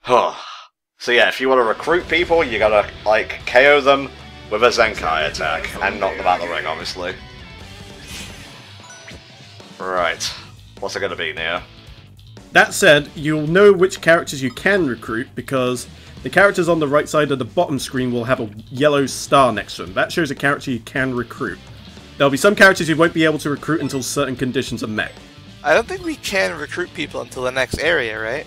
Huh. So yeah, if you want to recruit people, you gotta, like, KO them with a Zenkai attack, and knock them out of the ring, obviously. Right. What's it gonna be, Neo? That said, you'll know which characters you can recruit, because the characters on the right side of the bottom screen will have a yellow star next to them. That shows a character you can recruit. There'll be some characters you won't be able to recruit until certain conditions are met. I don't think we can recruit people until the next area, right?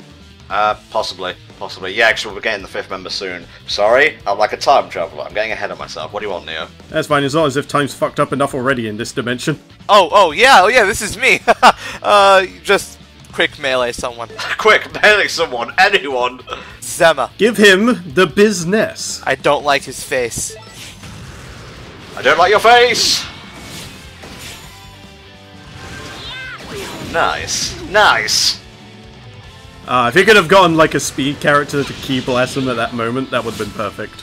Possibly. Possibly. Yeah, actually, we're getting the 5th member soon. Sorry, I'm like a time traveler. I'm getting ahead of myself. What do you want, Neo? That's fine, it's not as if time's fucked up enough already in this dimension. Oh yeah, this is me. Just quick melee someone. Quick, melee someone, anyone! Zema. Give him the business. I don't like his face. I don't like your face! Nice. Nice! If you could have gotten like a speed character to key blast him at that moment, that would have been perfect.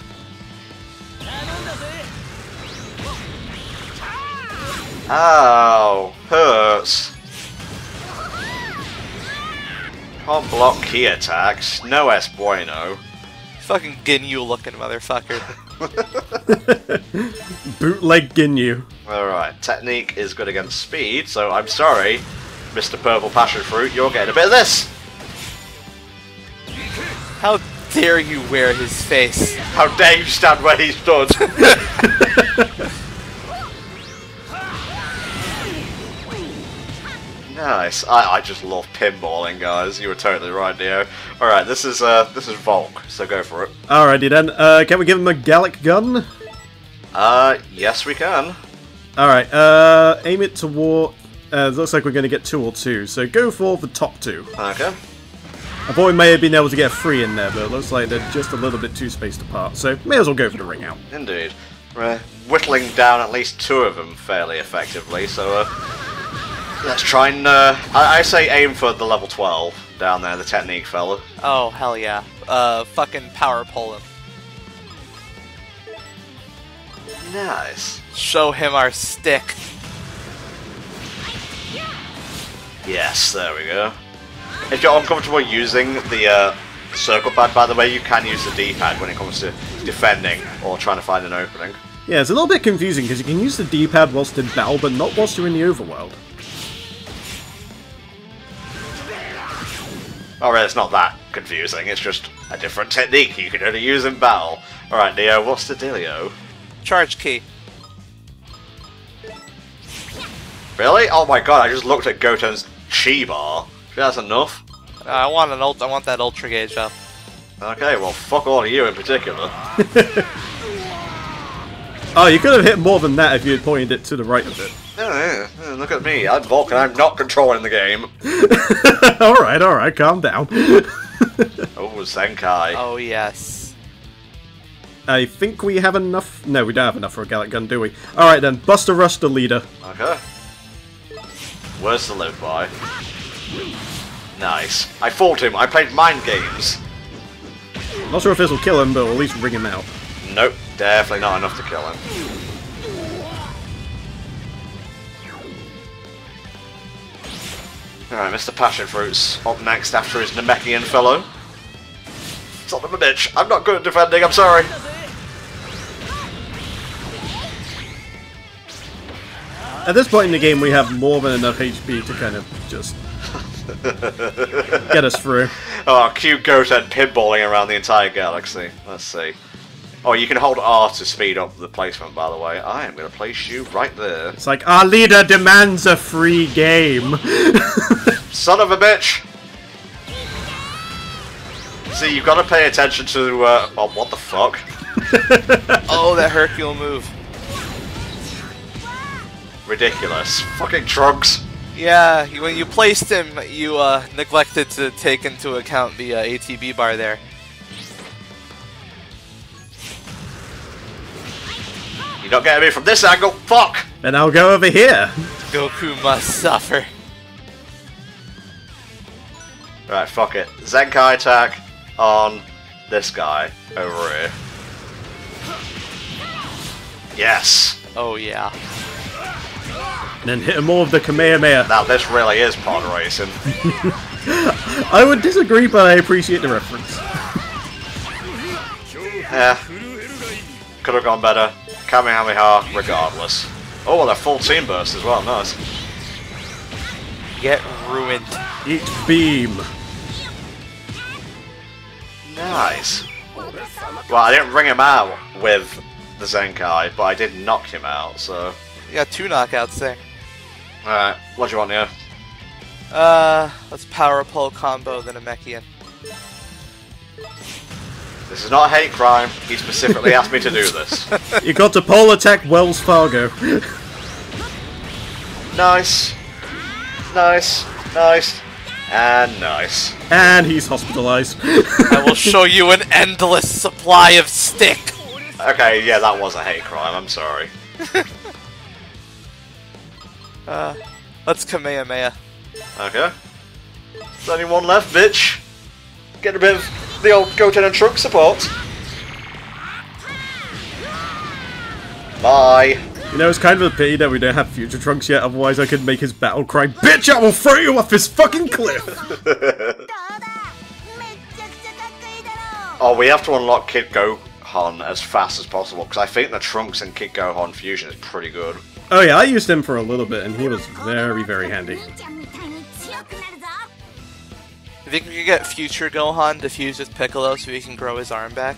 Ow, hurts. Can't block key attacks. No es bueno. Fucking Ginyu looking motherfucker. Bootleg Ginyu. Alright, technique is good against speed, so I'm sorry, Mr. Purple Passion Fruit, you're getting a bit of this. How dare you wear his face? How dare you stand where he stood? Nice. I just love pinballing, guys. You were totally right, Neo. Alright, this is Volk, so go for it. Alrighty then. Can we give him a Gallic gun? Yes we can. Alright, aim it toward... looks like we're going to get 2 or 2, so go for the top 2. Okay. I thought we may have been able to get a 3 in there, but it looks like they're just a little bit too spaced apart, so may as well go for the ring out. Indeed. We're whittling down at least 2 of them fairly effectively, so let's try and, I say aim for the level 12 down there, the technique fella. Oh, hell yeah. Fucking power pull him. Nice. Show him our stick. Yes, there we go. If you're uncomfortable using the circle pad, by the way, you can use the D-pad when it comes to defending or trying to find an opening. Yeah, it's a little bit confusing because you can use the D-pad whilst in battle, but not whilst you're in the overworld. Alright, it's not that confusing, it's just a different technique you can only use in battle. Alright, Neo, what's the dealio? Charge key. Really? Oh my god, I just looked at Goten's chi bar. That's enough. I want that ultra gauge up. Okay, well, fuck all of you in particular. Oh, you could have hit more than that if you had pointed it to the right of it. Yeah, look at me, I'm Vulcan, I'm not controlling the game. Alright, calm down. Oh, Zenkai. Oh, yes. I think we have enough... No, we don't have enough for a Gallic gun, do we? Alright then, Buster Rush the leader. Okay. Words to live by. Nice. I fought him, I played mind games. Not sure if this will kill him, but we'll at least ring him out. Nope, definitely not enough to kill him. Alright, Mr. Passion Fruit's up next after his Namekian fellow. Son of a bitch, I'm not good at defending, I'm sorry. At this point in the game, we have more than enough HP to kind of just get us through. Oh, cute Goten pinballing around the entire galaxy. Let's see. Oh, you can hold R to speed up the placement, by the way. I am going to place you right there. It's like, our leader demands a free game. Son of a bitch! See, you've got to pay attention to, oh, what the fuck? Oh, that Hercule move. Ridiculous. Fucking Trunks. Yeah, when you placed him, you neglected to take into account the ATB bar there. You're not getting me from this angle, fuck! Then I'll go over here. Goku must suffer. Right, fuck it. Zenkai attack on this guy over here. Yes! Oh yeah. And then hit him more with the Kamehameha. Now this really is pod racing. I would disagree, but I appreciate the reference. Could have gone better. Kamehameha, regardless. Oh, and a full team burst as well, nice. Get ruined. Eat beam. Nice. Well, I didn't ring him out with the Zenkai, but I did knock him out, so... You got 2 knockouts there. Alright, what do you want here? Let's power pole combo the Namekian. This is not a hate crime. He specifically asked me to do this. You got to pole attack Wells Fargo. Nice. Nice. Nice. And nice. And he's hospitalized. I will show you an endless supply of stick. Okay, yeah, that was a hate crime. I'm sorry. Let's Kamehameha. Okay. There's only one left, bitch. Get a bit of the old Goten and Trunk support. Bye. You know, it's kind of a pity that we don't have Future Trunks yet, otherwise I could make his battle cry, "Bitch, I will throw you off this fucking cliff!" Oh, we have to unlock Kid Gohan as fast as possible, because I think the Trunks and Kid Gohan fusion is pretty good. Oh yeah, I used him for a little bit, and he was very, very handy. You think we could get future Gohan to fuse with Piccolo so he can grow his arm back?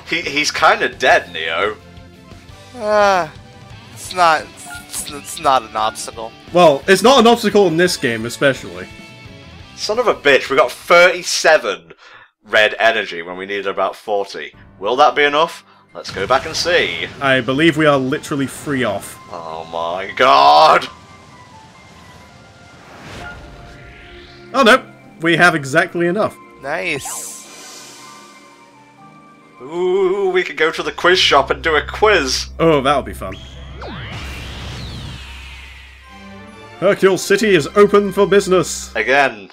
He's kind of dead, Neo. It's not an obstacle. Well, it's not an obstacle in this game, especially. Son of a bitch, we got 37 red energy when we needed about 40. Will that be enough? Let's go back and see. I believe we are literally 3 off. Oh my god! Oh no, we have exactly enough. Nice. Ooh, we could go to the quiz shop and do a quiz. Oh, that'll be fun. Hercule City is open for business. Again,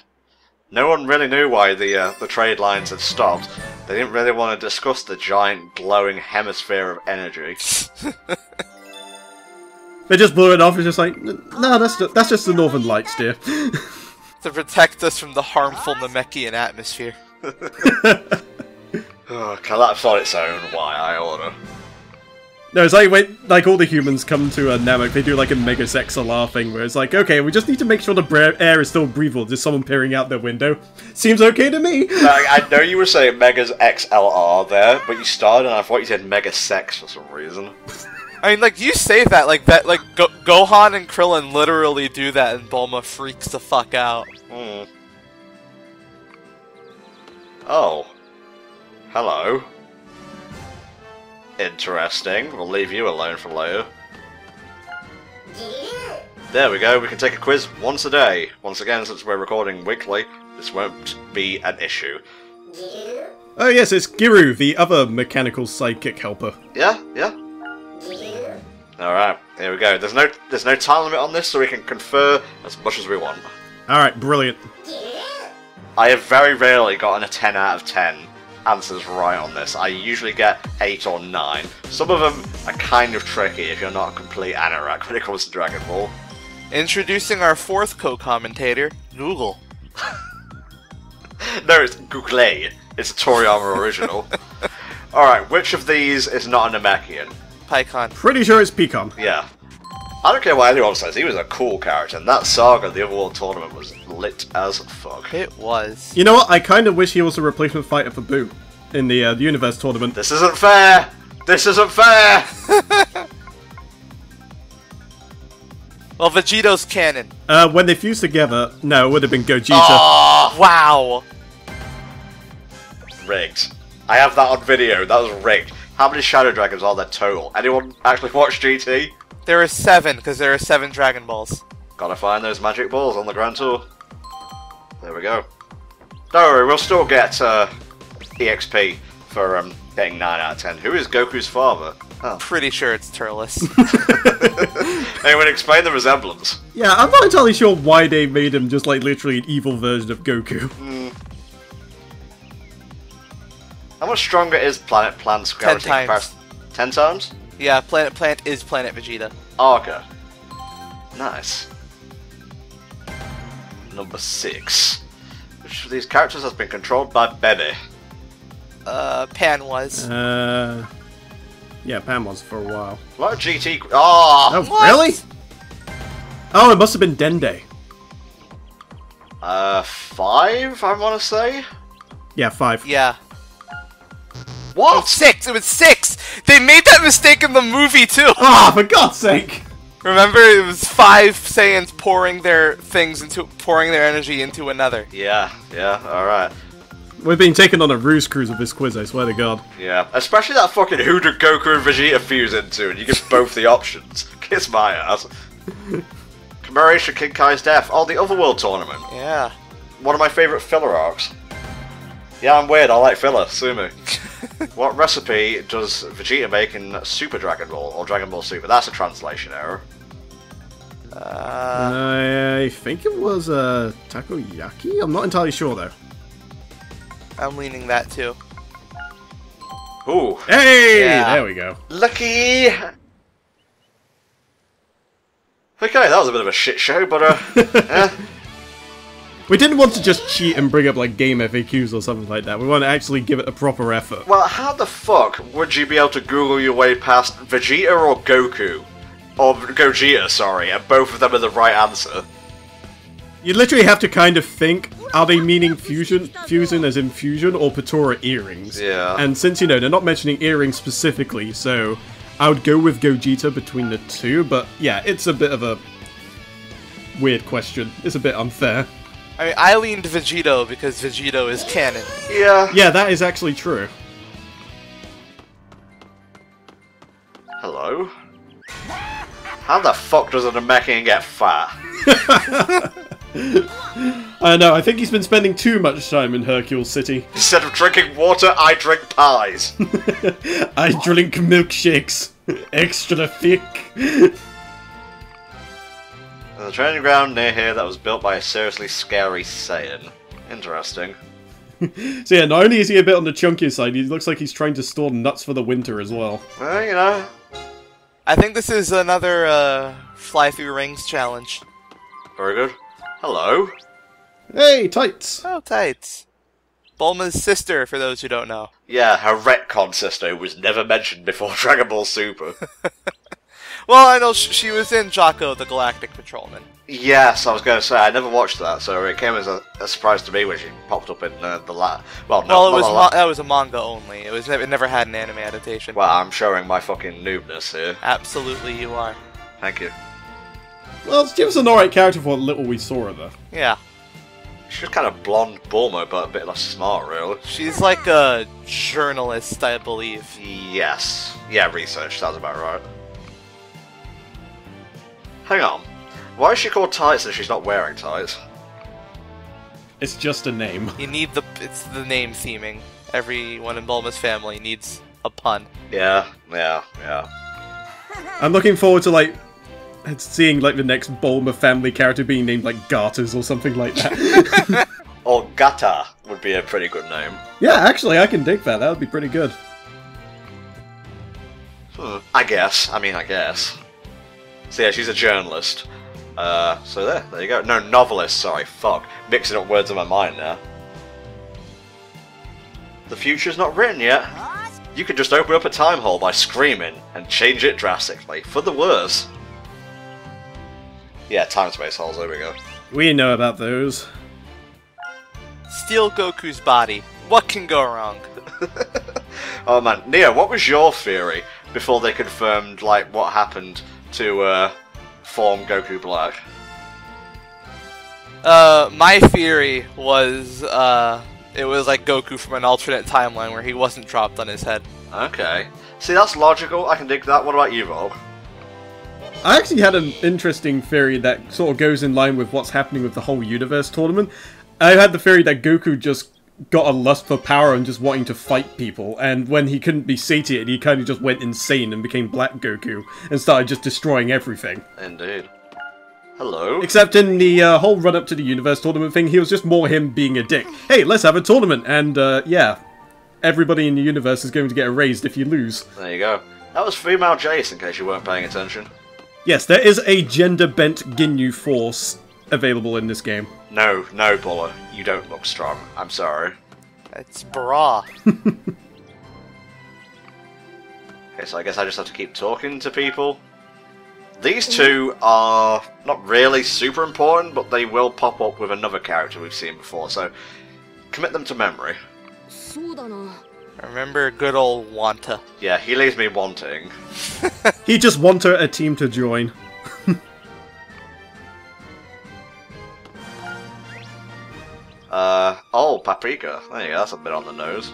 no one really knew why the trade lines had stopped. They didn't really want to discuss the giant glowing hemisphere of energy. They just blew it off. It's just like, no, that's just the Northern Lights, dear. To protect us from the harmful Namekian atmosphere. Oh, collapse on its own. Why I order. No, it's like when all the humans come to a Namek, they do like a Mega XLR thing where it's like, okay, we just need to make sure the air is still breathable. There's someone peering out their window. Seems okay to me. I know you were saying Mega's XLR there, but you started and I thought you said Mega Sex for some reason. I mean, like, you say that, like, Gohan and Krillin literally do that and Bulma freaks the fuck out. Hmm. Oh. Hello. Interesting. We'll leave you alone for later. There we go, we can take a quiz once a day. Once again, since we're recording weekly, this won't be an issue. Oh yes, it's Giru, the other mechanical sidekick helper. Yeah, yeah. Alright, here we go. There's no time limit on this, so we can confer as much as we want. Alright, brilliant. I have very rarely gotten a 10 out of 10 answers right on this. I usually get 8 or 9. Some of them are kind of tricky if you're not a complete anorak when it comes to Dragon Ball. Introducing our 4th co-commentator, Google. No, it's Google. It's a Toriyama original. Alright, which of these is not a Namekian? Pycon. Pretty sure it's Pecan. Yeah. I don't care what anyone says, he was a cool character, and that saga, the Overworld Tournament, was lit as fuck. It was. You know what? I kind of wish he was a replacement fighter for Boo in the Universe Tournament. This isn't fair! This isn't fair! Well, Vegito's canon. When they fused together, no, it would have been Gogeta. Oh, wow. Rigged. I have that on video, that was rigged. How many Shadow Dragons are there total? Anyone actually watch GT? There are 7, because there are 7 Dragon Balls. Gotta find those magic balls on the Grand Tour. There we go. Don't worry, we'll still get EXP for getting 9 out of 10. Who is Goku's father? Oh. Pretty sure it's Turles. Anyone explain the resemblance? Yeah, I'm not entirely sure why they made him just like literally an evil version of Goku. How much stronger is Planet Plant's 10 times. 10 times? Yeah, Planet Plant is Planet Vegeta. Oh, okay. Nice. Number 6. Which of these characters has been controlled by Bebe? Pan was. Yeah, Pan was for a while. A lot of GT. Oh, Oh, what? really? Oh, it must have been Dende. 5, I want to say. Yeah, 5. Yeah. What? Oh, 6! It was 6! They made that mistake in the movie, too! Ah, for God's sake! Remember, it was 5 Saiyans pouring their energy into another. Yeah, alright. We're being taken on a ruse cruise with this quiz, I swear to God. Yeah, especially that fucking who did Goku and Vegeta fuse into, and you give both the options. Kiss my ass. Commemoration of King Kai's death. Oh, the Otherworld tournament. Yeah. One of my favourite filler arcs. Yeah, I'm weird, I like filler, sue me. What recipe does Vegeta make in Super Dragon Ball, or Dragon Ball Super? That's a translation error. I think it was takoyaki? I'm not entirely sure, though. I'm leaning that, too. Ooh. Hey! Yeah. There we go. Lucky! Okay, that was a bit of a shit show, but We didn't want to just cheat and bring up, like, game FAQs or something like that. We want to actually give it a proper effort. well, how the fuck would you be able to Google your way past Vegeta or Goku? Or Gogeta, sorry, and both of them are the right answer. You literally have to kind of think, are they meaning fusion as in fusion, or Patora earrings? Yeah. And since, you know, they're not mentioning earrings specifically, so I would go with Gogeta between the two, but yeah, it's a bit of a weird question. It's a bit unfair. I mean, I leaned Vegito because Vegito is canon. Yeah. Yeah, that is actually true. Hello? How the fuck does a Namekian get fat? I know, I think he's been spending too much time in Hercule City. Instead of drinking water, I drink pies. I drink milkshakes. Extra thick. There's a training ground near here that was built by a seriously scary Saiyan. Interesting. So yeah, not only is he a bit on the chunkier side, he looks like he's trying to store nuts for the winter as well. Well, you know. I think this is another fly through rings challenge. Very good. Hello. Hey, tights! Oh, tights. Bulma's sister, for those who don't know. Yeah, her retcon sister was never mentioned before Dragon Ball Super. Well, I know she was in Jocko the Galactic Patrolman. Yes, I was going to say, I never watched that, so it came as a surprise to me when she popped up in the Well, no, Well, not that was a manga only. It never had an anime adaptation. Well, I'm showing my fucking noobness here. Absolutely, you are. Thank you. Well, she was an alright character for what little we saw of her. Yeah. She's kind of blonde Bulma, but a bit less smart, really. She's like a journalist, I believe. Yes. Yeah, research, sounds about right. Hang on. Why is she called tights if she's not wearing tights? It's just a name. You need it's the name theming. Everyone in Bulma's family needs a pun. Yeah. I'm looking forward to, like, seeing, like, the next Bulma family character being named, like, Garters or something like that. Or Gata would be a pretty good name. Yeah, actually, I can dig that. That would be pretty good. I guess. So yeah, she's a journalist. So there you go. No, novelist, sorry, fuck. Mixing up words in my mind now. The future's not written yet. You could just open up a time hole by screaming and change it drastically, for the worse. Yeah, time space holes, there we go. We know about those. Steal Goku's body. What can go wrong? Oh man, Neo, what was your theory before they confirmed, like, what happened to, form Goku Black? My theory was, it was like Goku from an alternate timeline where he wasn't dropped on his head. Okay. See, that's logical, I can dig that. What about you, Volk? I actually had an interesting theory that sort of goes in line with what's happening with the whole universe tournament. I had the theory that Goku just got a lust for power and just wanting to fight people, and when he couldn't be satiated, he kind of just went insane and became Black Goku and started just destroying everything. Indeed. Hello? Except in the whole run-up to the universe tournament thing, he was just more him being a dick. Hey, let's have a tournament, and yeah, everybody in the universe is going to get erased if you lose. There you go. That was female Jace, in case you weren't paying attention. Yes, there is a gender-bent Ginyu force available in this game. No, Buller, you don't look strong. I'm sorry. It's bra. Okay, so I guess I just have to keep talking to people. These two are not really super important, but they will pop up with another character we've seen before, so commit them to memory. Remember good old Wanta. Yeah, he leaves me wanting. He just wanted a team to join. Oh, Paprika. There you go, that's a bit on the nose.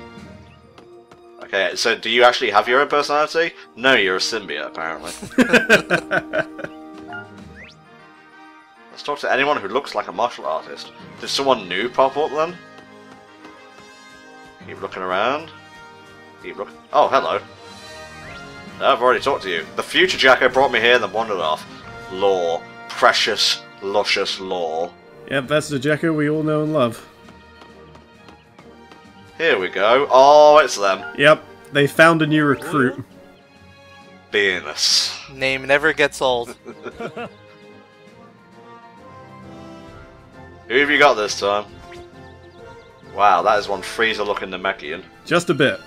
Okay, so do you actually have your own personality? No, you're a symbiote, apparently. Let's talk to anyone who looks like a martial artist. Did someone new pop up then? Keep looking around. Keep looking. Oh, hello. No, I've already talked to you. The future Jacko brought me here and then wandered off. Lore. Precious, luscious lore. Yep, that's the Jacko we all know and love. Here we go. Oh, it's them. Yep, they found a new recruit. Venus. Name never gets old. Who have you got this time? Wow, that is one Frieza-looking Namekian. Just a bit.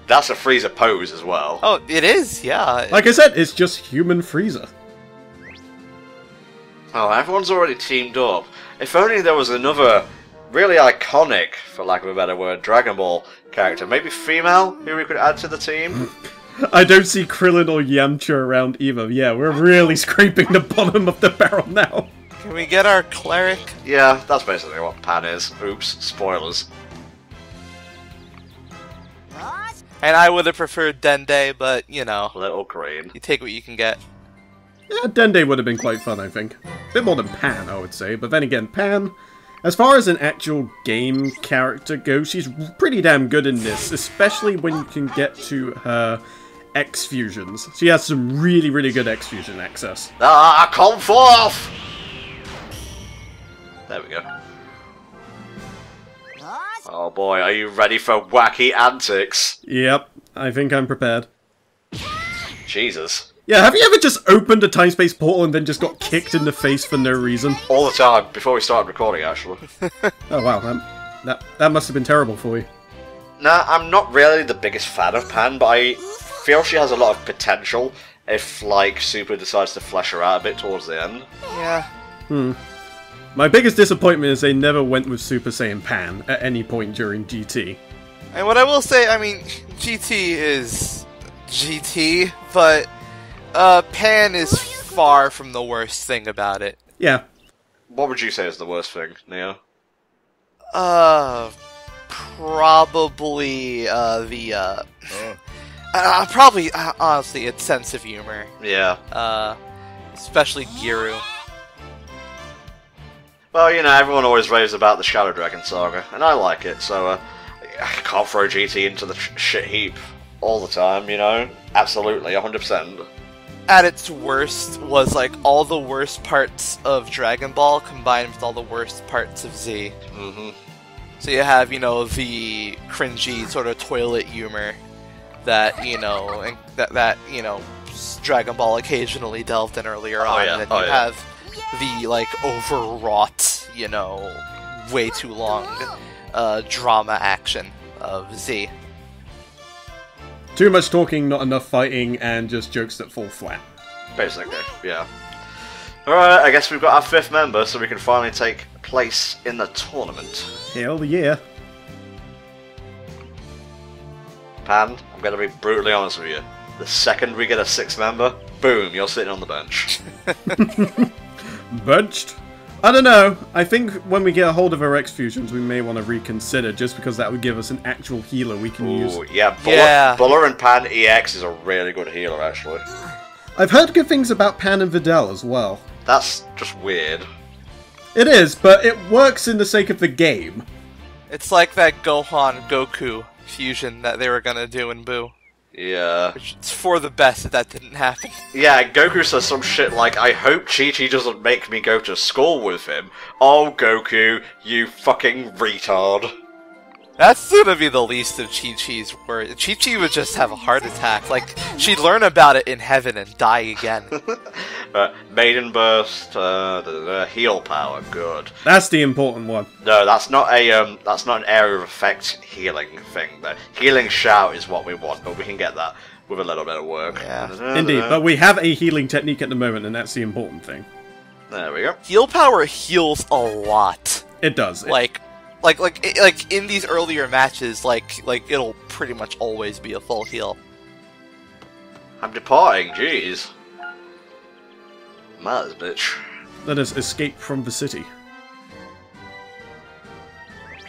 That's a Frieza pose as well. Oh, it is, yeah. Like I said, it's just human Frieza. Oh, everyone's already teamed up. If only there was another really iconic, for lack of a better word, Dragon Ball character. Maybe female, who we could add to the team? I don't see Krillin or Yamcha around either. Yeah, we're really scraping the bottom of the barrel now. Can we get our cleric? Yeah, that's basically what Pan is. Oops, spoilers. And I would have preferred Dende, but, you know, Little green. you take what you can get. Yeah, Dende would have been quite fun, I think. A bit more than Pan, I would say. But then again, Pan, as far as an actual game character goes, she's pretty damn good in this, especially when you can get to her X fusions. She has some really, really good X fusion access. Ah, come forth! There we go. Oh boy, are you ready for wacky antics? Yep, I think I'm prepared. Jesus. Yeah, have you ever just opened a time-space portal and then just got kicked in the face for no reason? All the time, before we started recording, actually. Oh wow, that must have been terrible for you. Nah, I'm not really the biggest fan of Pan, but I feel she has a lot of potential if, like, Super decides to flesh her out a bit towards the end. Yeah. My biggest disappointment is they never went with Super Saiyan Pan at any point during GT. And what I will say, I mean, GT is GT, but Pan is far from the worst thing about it. Yeah. What would you say is the worst thing, Neo? Probably probably honestly, its sense of humor. Yeah. Especially Giru. Well, you know, everyone always raves about the Shadow Dragon saga, and I like it, so I can't throw GT into the shit heap all the time, you know? Absolutely, 100%. At its worst was like all the worst parts of Dragon Ball combined with all the worst parts of Z. Mm-hmm. So you have, you know, the cringy sort of toilet humor that, you know, and that you know, Dragon Ball occasionally delved in earlier on, yeah. and then you have the, like, overwrought, you know, way too long drama action of Z. Too much talking, not enough fighting, and just jokes that fall flat. Basically, yeah. Alright, I guess we've got our 5th member, so we can finally take place in the tournament. Hell yeah. Pan, I'm going to be brutally honest with you. The second we get a 6th member, boom, you're sitting on the bench. Benched? I don't know. I think when we get a hold of our X fusions, we may want to reconsider, just because that would give us an actual healer we can use. Ooh, yeah, Buller and Pan EX is a really good healer, actually. I've heard good things about Pan and Videl as well. That's just weird. It is, but it works in the sake of the game. It's like that Gohan-Goku fusion that they were gonna do in Boo. Yeah. It's for the best that didn't happen. Yeah, Goku says some shit like, I hope Chi-Chi doesn't make me go to school with him. Oh, Goku, you fucking retard. That's gonna be the least of Chi-Chi's worries. Chi-Chi would just have a heart attack. Like, she'd learn about it in heaven and die again. Maiden Burst, heal power, good. That's the important one. No, that's not an area of effect healing thing. The healing shout is what we want, but we can get that with a little bit of work. Yeah. Indeed, but we have a healing technique at the moment, and that's the important thing. There we go. Heal power heals a lot. It does. Like in these earlier matches, like it'll pretty much always be a full heal. I'm departing, jeez. Mad bitch. Let us escape from the city.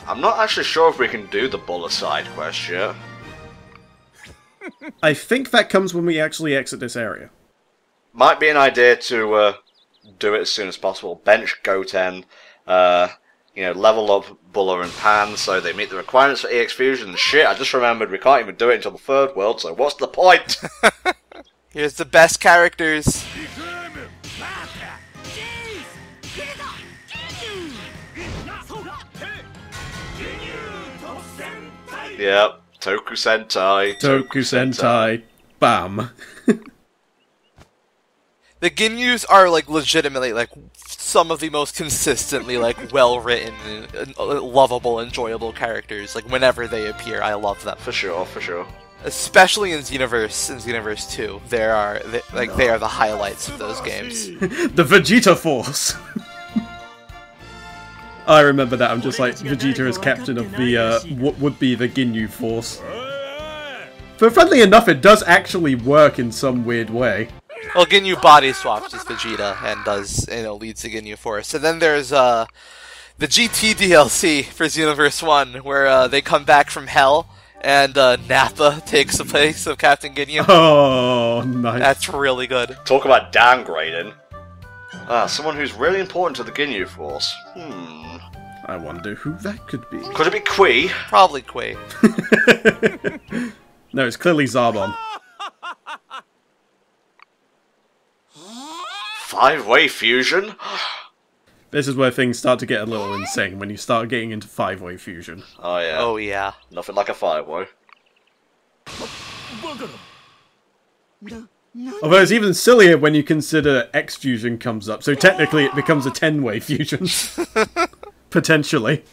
I'm not actually sure if we can do the bullet side quest yet. I think that comes when we actually exit this area. Might be an idea to do it as soon as possible. Bench Goten, level up Buller and Pan so they meet the requirements for EX Fusion. Shit, I just remembered we can't even do it until the third world, so what's the point? Here's the best characters. Yep, Toku Sentai. Toku Sentai. Bam. The Ginyus are, like, legitimately, like, some of the most consistently, like, well-written, lovable, enjoyable characters. Like, whenever they appear, I love them. For sure, for sure. Especially in Xenoverse 2. They are the highlights of those games. The Vegeta Force! I remember that, I'm just like, Vegeta is captain of the, what would be the Ginyu Force. But funnily enough, it does actually work in some weird way. Well, Ginyu body swaps with Vegeta and does, leads the Ginyu Force. And then there's, the GT DLC for Xenoverse 1, where, they come back from hell, and, Nappa takes the place of Captain Ginyu. Oh, nice. That's really good. Talk about downgrading. Someone who's really important to the Ginyu Force. I wonder who that could be. Could it be Kui? Probably Kui. No, it's clearly Zarbon. 5-way fusion? This is where things start to get a little insane, when you start getting into 5-way fusion. Oh yeah. Oh yeah. Nothing like a 5-way. Although it's even sillier when you consider X fusion comes up, so technically it becomes a 10-way fusion. Potentially.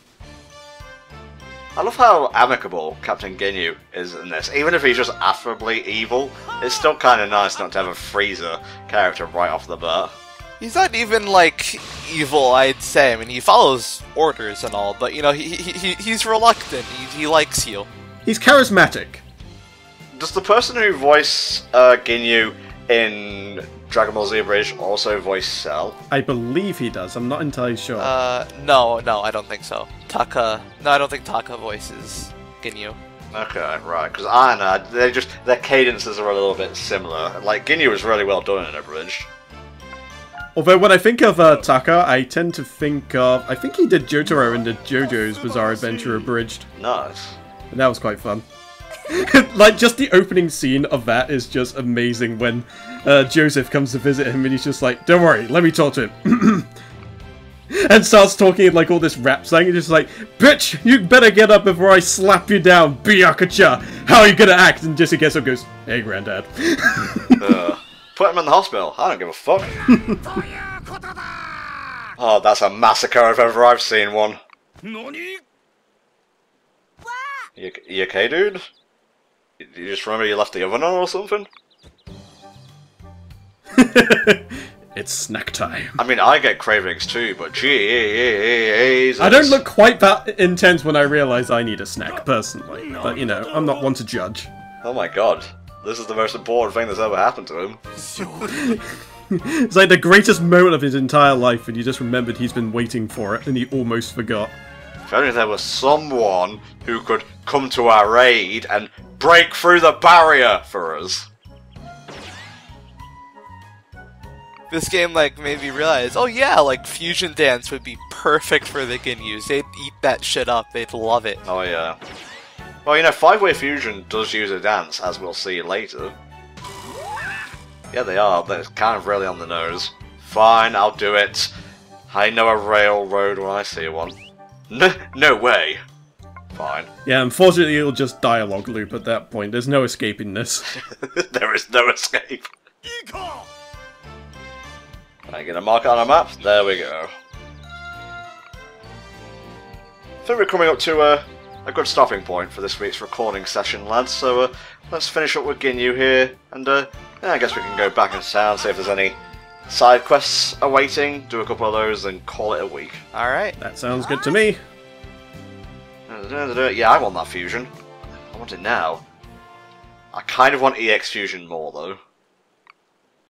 I love how amicable Captain Ginyu is in this. Even if he's just affably evil, it's still kind of nice not to have a Freezer character right off the bat. He's not even, like, evil, I'd say. I mean, he follows orders and all, but, he's reluctant. He likes you. He's charismatic. Does the person who voiced Ginyu in Dragon Ball Z Bridge also voice Cell? I believe he does, I'm not entirely sure. No, I don't think so. I don't think Taka voices Ginyu. Okay, right, because I know, their cadences are a little bit similar. Like, Ginyu was really well done in a bridge. Although when I think of Taka, I tend to think of... I think he did Jotaro in the JoJo's Bizarre Adventure Abridged. Nice. And that was quite fun. Like, just the opening scene of that is just amazing when Joseph comes to visit him and he's just like, don't worry, let me talk to him. And starts talking in like all this rap slang and just like, bitch, you better get up before I slap you down, Byakucha. How are you gonna act? And Jesse gets up and goes, hey, granddad. Put him in the hospital. I don't give a fuck. Oh, that's a massacre if ever I've seen one. You okay, dude? You just remember you left the oven on or something? It's snack time. I mean, I get cravings too, but jeez. I don't look quite that intense when I realise I need a snack, personally. But, I'm not one to judge. Oh my god. This is the most important thing that's ever happened to him. It's like the greatest moment of his entire life, and you just remembered he's been waiting for it, and he almost forgot. If only there was someone who could come to our aid and break through the barrier for us. This game, like, made me realize, oh yeah, like, Fusion Dance would be perfect for the Ginyus. They'd eat that shit up. They'd love it. Oh yeah. Well, 5-way fusion does use a dance, as we'll see later. Yeah, they are, but it's kind of really on the nose. Fine, I'll do it. I know a railroad when I see one. No way. fine. Yeah, unfortunately it'll just dialogue loop at that point. There's no escaping this. There is no escape. I get a mark on a map. There we go. I think we're coming up to a good stopping point for this week's recording session, lads. So let's finish up with Ginyu here, and yeah, I guess we can go back into town, see if there's any side quests awaiting, do a couple of those, and call it a week. Alright. That sounds good to me. Yeah, I want that fusion. I want it now. I kind of want EX fusion more, though.